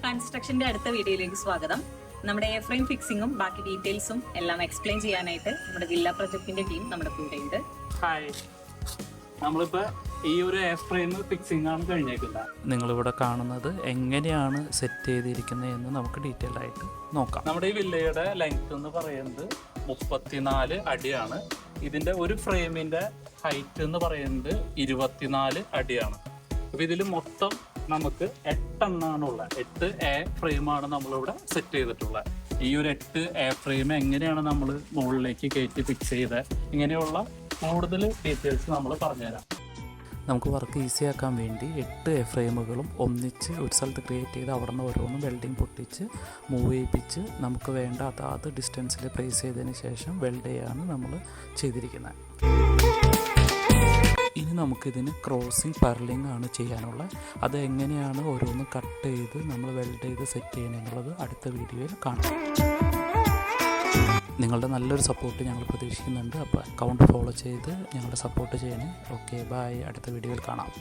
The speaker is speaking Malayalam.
കൺസ്ട്രക്ഷന്റെ അടുത്ത വീഡിയോയിലേക്ക് സ്വാഗതം. നമ്മുടെ എയർ ഫ്രെയിം ഫിക്സിങ്ങും ബാക്കി ഡീറ്റെയിൽസും എല്ലാം എക്സ്പ്ലെയിൻ ചെയ്യാനായിട്ട് നമ്മുടെ ജില്ലാ പ്രൊജക്ടിന്റെ ടീം നമ്മുടെ കൂടെ ഉണ്ട്. ഹായ്, നമ്മളിപ്പോ ഈ ഒരു എയർ ഫ്രെയിം ഫിക്സിംഗ് ആണ് കഴിഞ്ഞേക്കുന്നത്. നിങ്ങളിവിടെ കാണുന്നത് എങ്ങനെയാണ് സെറ്റ് ചെയ്തിരിക്കുന്നത് എന്ന് നമുക്ക് ഡീറ്റെയിൽ ആയിട്ട് നോക്കാം. നമ്മുടെ ഈ വില്ലയുടെ ലെങ്ത് എന്ന് പറയുന്നത് 34 അടിയാണ്. ഇതിന്റെ ഒരു ഫ്രെയിമിന്റെ ഹൈറ്റ് എന്ന് പറയുന്നത് 24 അടിയാണ്. അപ്പൊ ഇതിൽ മൊത്തം നമുക്ക് 8 എണ്ണാണുള്ളത്. 8 എയർ ഫ്രെയിമാണ് നമ്മളിവിടെ സെറ്റ് ചെയ്തിട്ടുള്ളത്. ഈ ഒരു 8 എയർ ഫ്രെയിം എങ്ങനെയാണ് നമ്മൾ മുകളിലേക്ക് കയറ്റി ഫിക്സ് ചെയ്ത് ഇങ്ങനെയുള്ള കൂടുതൽ ഡീറ്റെയിൽസ് നമ്മൾ പറഞ്ഞുതരാം. നമുക്ക് വർക്ക് ഈസി ആക്കാൻ വേണ്ടി 8 എയർ ഫ്രെയിമുകളും ഒന്നിച്ച് ഒരു സ്ഥലത്ത് ക്രിയേറ്റ് ചെയ്ത് അവിടെ നിന്ന് ഓരോന്നും വെൽഡിങ് പൊട്ടിച്ച് മൂവ് ചെയ്യിപ്പിച്ച് നമുക്ക് വേണ്ട അതാത് ഡിസ്റ്റൻസിൽ പ്ലേസ് ചെയ്തതിന് ശേഷം വെൽഡ് ചെയ്യാണ് നമ്മൾ ചെയ്തിരിക്കുന്നത്. ഇനി നമുക്കിതിന് ക്രോസിങ് പർലിംഗ് ആണ് ചെയ്യാനുള്ളത്. അത് എങ്ങനെയാണ് ഓരോന്ന് കട്ട് ചെയ്ത് നമ്മൾ വെൽഡ് ചെയ്ത് സെറ്റ് ചെയ്യണമെന്നുള്ളത് അടുത്ത വീഡിയോയിൽ കാണാം. നിങ്ങളുടെ നല്ലൊരു സപ്പോർട്ട് ഞങ്ങൾ പ്രതീക്ഷിക്കുന്നുണ്ട്. അപ്പോൾ അക്കൗണ്ട് ഫോളോ ചെയ്ത് ഞങ്ങളുടെ സപ്പോർട്ട് ചെയ്യണേ. Okay, bye. അടുത്ത വീഡിയോയിൽ കാണാം.